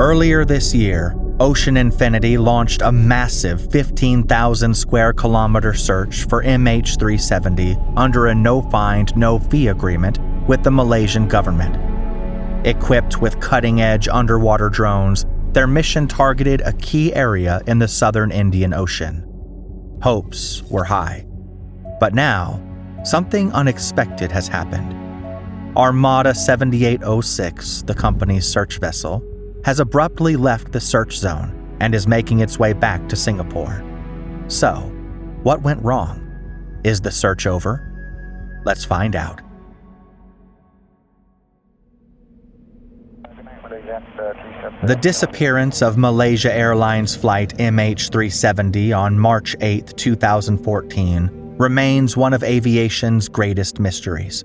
Earlier this year, Ocean Infinity launched a massive 15,000 square kilometer search for MH370 under a no-find, no-fee agreement with the Malaysian government. Equipped with cutting-edge underwater drones, their mission targeted a key area in the southern Indian Ocean. Hopes were high. But now, something unexpected has happened. Armada 7806, the company's search vessel, has abruptly left the search zone and is making its way back to Singapore. So, what went wrong? Is the search over? Let's find out. The disappearance of Malaysia Airlines flight MH370 on March 8, 2014 remains one of aviation's greatest mysteries.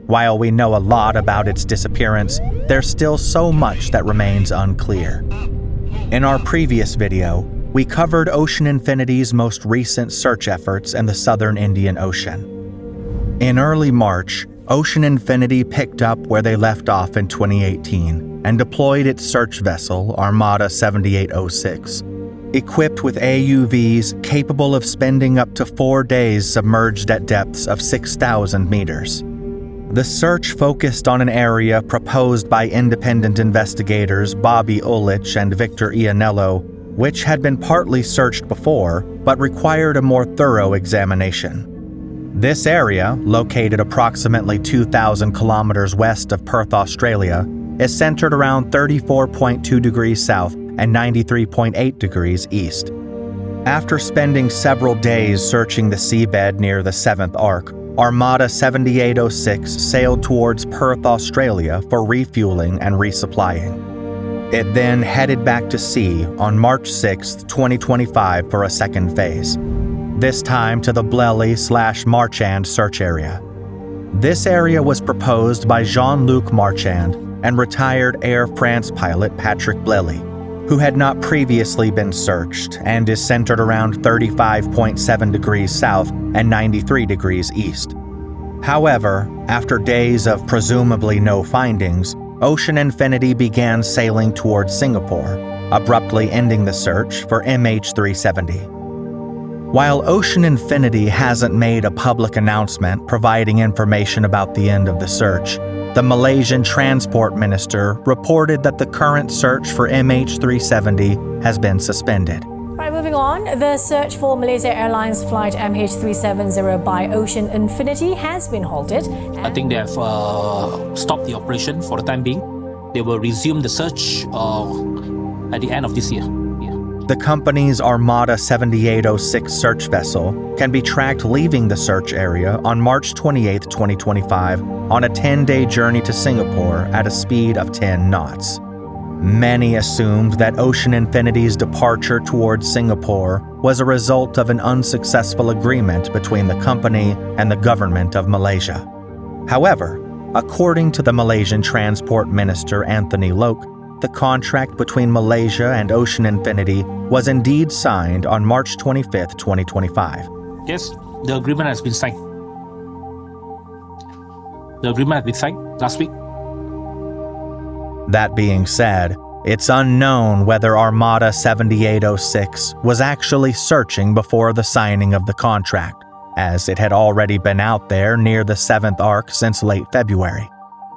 While we know a lot about its disappearance, there's still so much that remains unclear. In our previous video, we covered Ocean Infinity's most recent search efforts in the southern Indian Ocean. In early March, Ocean Infinity picked up where they left off in 2018 and deployed its search vessel, Armada 7806, equipped with AUVs capable of spending up to 4 days submerged at depths of 6,000 meters. The search focused on an area proposed by independent investigators Bobby Ulich and Victor Ianello, which had been partly searched before but required a more thorough examination. This area, located approximately 2,000 kilometers west of Perth, Australia, is centered around 34.2 degrees south and 93.8 degrees east. After spending several days searching the seabed near the 7th Arc, Armada 7806 sailed towards Perth, Australia for refueling and resupplying. It then headed back to sea on March 6, 2025 for a second phase, this time to the Blely/Marchand search area. This area was proposed by Jean-Luc Marchand and retired Air France pilot Patrick Blely, who had not previously been searched and is centered around 35.7 degrees south and 93 degrees east. However, after days of presumably no findings, Ocean Infinity began sailing towards Singapore, abruptly ending the search for MH370. While Ocean Infinity hasn't made a public announcement providing information about the end of the search, the Malaysian Transport Minister reported that the current search for MH370 has been suspended. Right, moving on, the search for Malaysia Airlines flight MH370 by Ocean Infinity has been halted. I think they have stopped the operation for the time being. They will resume the search at the end of this year. The company's Armada 7806 search vessel can be tracked leaving the search area on March 28, 2025, on a 10-day journey to Singapore at a speed of 10 knots. Many assumed that Ocean Infinity's departure towards Singapore was a result of an unsuccessful agreement between the company and the government of Malaysia. However, according to the Malaysian Transport Minister Anthony Loke, the contract between Malaysia and Ocean Infinity was indeed signed on March 25, 2025. Yes, the agreement has been signed. The agreement has been signed last week. That being said, it's unknown whether Armada 7806 was actually searching before the signing of the contract, as it had already been out there near the 7th Arc since late February.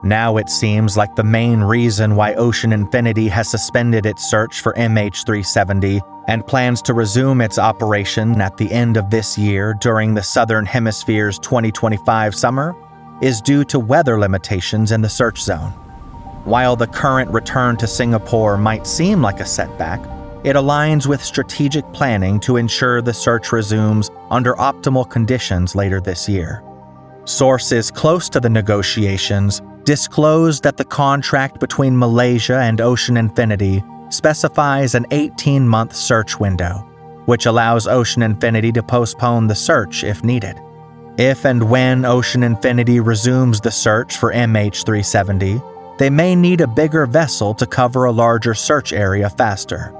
Now it seems like the main reason why Ocean Infinity has suspended its search for MH370 and plans to resume its operation at the end of this year during the Southern Hemisphere's 2025 summer is due to weather limitations in the search zone. While the current return to Singapore might seem like a setback, it aligns with strategic planning to ensure the search resumes under optimal conditions later this year. Sources close to the negotiations disclosed that the contract between Malaysia and Ocean Infinity specifies an 18-month search window, which allows Ocean Infinity to postpone the search if needed. If and when Ocean Infinity resumes the search for MH370, they may need a bigger vessel to cover a larger search area faster.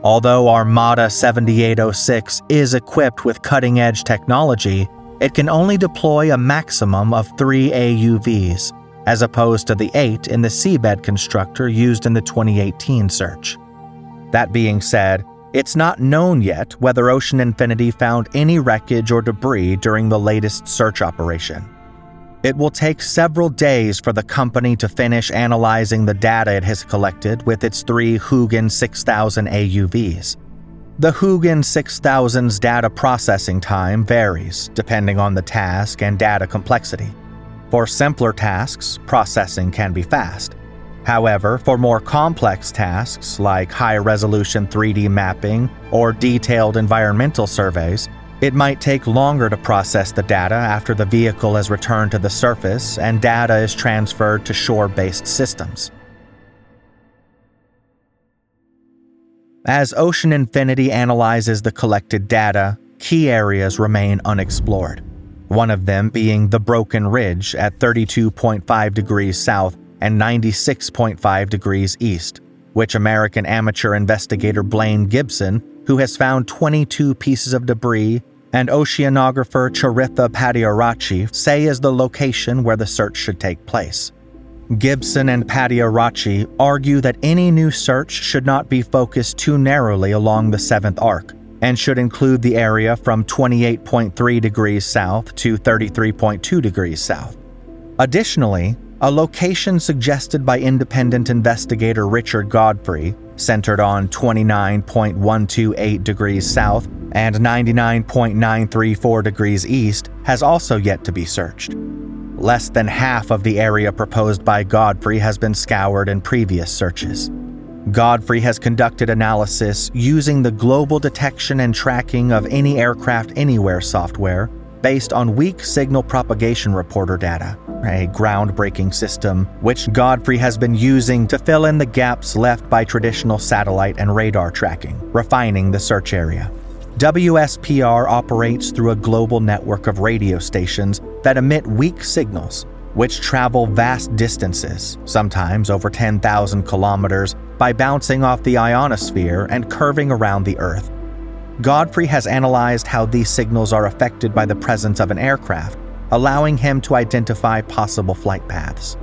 Although Armada 7806 is equipped with cutting-edge technology, it can only deploy a maximum of 3 AUVs, as opposed to the 8 in the seabed constructor used in the 2018 search. That being said, it's not known yet whether Ocean Infinity found any wreckage or debris during the latest search operation. It will take several days for the company to finish analyzing the data it has collected with its 3 Hugin 6000 AUVs. The Hugin 6000's data processing time varies depending on the task and data complexity. For simpler tasks, processing can be fast. However, for more complex tasks like high-resolution 3D mapping or detailed environmental surveys, it might take longer to process the data after the vehicle has returned to the surface and data is transferred to shore-based systems. As Ocean Infinity analyzes the collected data, key areas remain unexplored, one of them being the Broken Ridge at 32.5 degrees south and 96.5 degrees east, which American amateur investigator Blaine Gibson, who has found 22 pieces of debris, and oceanographer Charitha Padiarachi say is the location where the search should take place. Gibson and Padiarachi argue that any new search should not be focused too narrowly along the 7th arc, and should include the area from 28.3 degrees south to 33.2 degrees south. Additionally, a location suggested by independent investigator Richard Godfrey, centered on 29.128 degrees south and 99.934 degrees east, has also yet to be searched. Less than half of the area proposed by Godfrey has been scoured in previous searches. Godfrey has conducted analysis using the Global Detection and Tracking of Any Aircraft Anywhere software based on weak signal propagation reporter data, a groundbreaking system which Godfrey has been using to fill in the gaps left by traditional satellite and radar tracking, refining the search area. WSPR operates through a global network of radio stations that emit weak signals, which travel vast distances, sometimes over 10,000 kilometers, by bouncing off the ionosphere and curving around the Earth. Godfrey has analyzed how these signals are affected by the presence of an aircraft, allowing him to identify possible flight paths.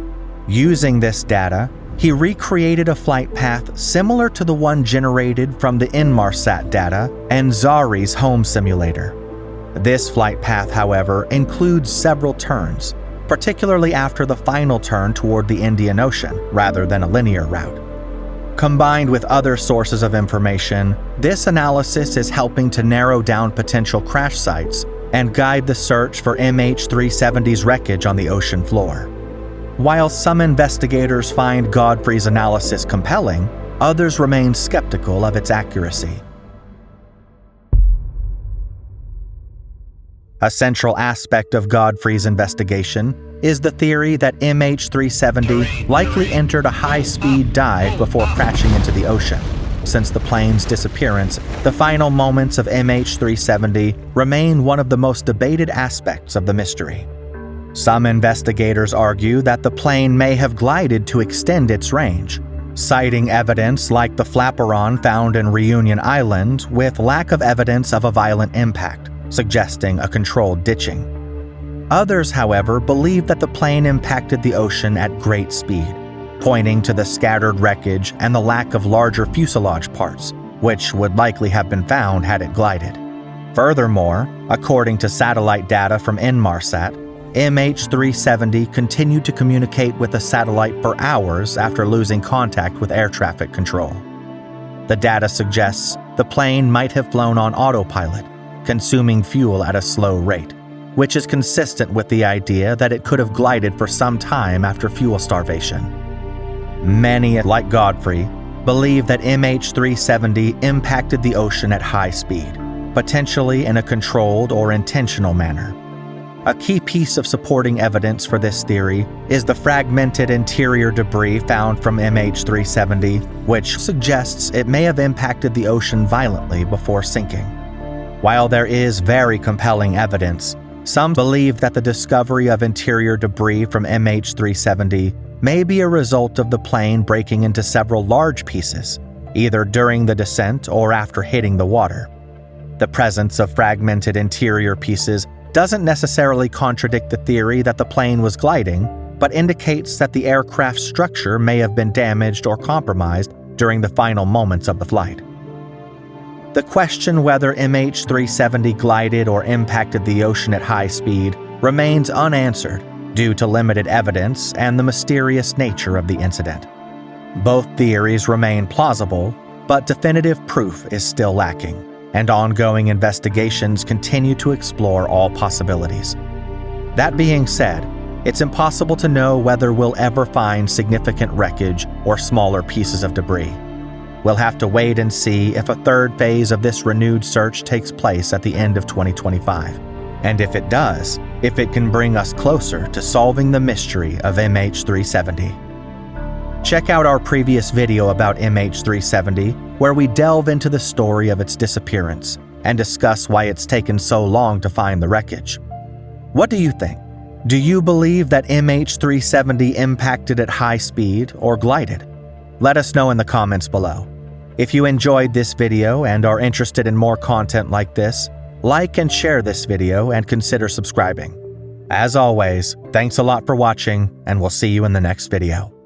Using this data, he recreated a flight path similar to the one generated from the Inmarsat data and Zari's home simulator. This flight path, however, includes several turns, particularly after the final turn toward the Indian Ocean, rather than a linear route. Combined with other sources of information, this analysis is helping to narrow down potential crash sites and guide the search for MH370's wreckage on the ocean floor. While some investigators find Godfrey's analysis compelling, others remain skeptical of its accuracy. A central aspect of Godfrey's investigation is the theory that MH370 likely entered a high-speed dive before crashing into the ocean. Since the plane's disappearance, the final moments of MH370 remain one of the most debated aspects of the mystery. Some investigators argue that the plane may have glided to extend its range, citing evidence like the flaperon found in Reunion Island with lack of evidence of a violent impact, suggesting a controlled ditching. Others, however, believe that the plane impacted the ocean at great speed, pointing to the scattered wreckage and the lack of larger fuselage parts, which would likely have been found had it glided. Furthermore, according to satellite data from Inmarsat, MH370 continued to communicate with the satellite for hours after losing contact with air traffic control. The data suggests the plane might have flown on autopilot, consuming fuel at a slow rate, which is consistent with the idea that it could have glided for some time after fuel starvation. Many, like Godfrey, believe that MH370 impacted the ocean at high speed, potentially in a controlled or intentional manner. A key piece of supporting evidence for this theory is the fragmented interior debris found from MH370, which suggests it may have impacted the ocean violently before sinking. While there is very compelling evidence, some believe that the discovery of interior debris from MH370 may be a result of the plane breaking into several large pieces, either during the descent or after hitting the water. The presence of fragmented interior pieces doesn't necessarily contradict the theory that the plane was gliding, but indicates that the aircraft's structure may have been damaged or compromised during the final moments of the flight. The question whether MH370 glided or impacted the ocean at high speed remains unanswered due to limited evidence and the mysterious nature of the incident. Both theories remain plausible, but definitive proof is still lacking, and ongoing investigations continue to explore all possibilities. That being said, it's impossible to know whether we'll ever find significant wreckage or smaller pieces of debris. We'll have to wait and see if a third phase of this renewed search takes place at the end of 2025. And if it does, if it can bring us closer to solving the mystery of MH370. Check out our previous video about MH370, where we delve into the story of its disappearance and discuss why it's taken so long to find the wreckage. What do you think? Do you believe that MH370 impacted at high speed or glided? Let us know in the comments below. If you enjoyed this video and are interested in more content like this, like and share this video and consider subscribing. As always, thanks a lot for watching, and we'll see you in the next video.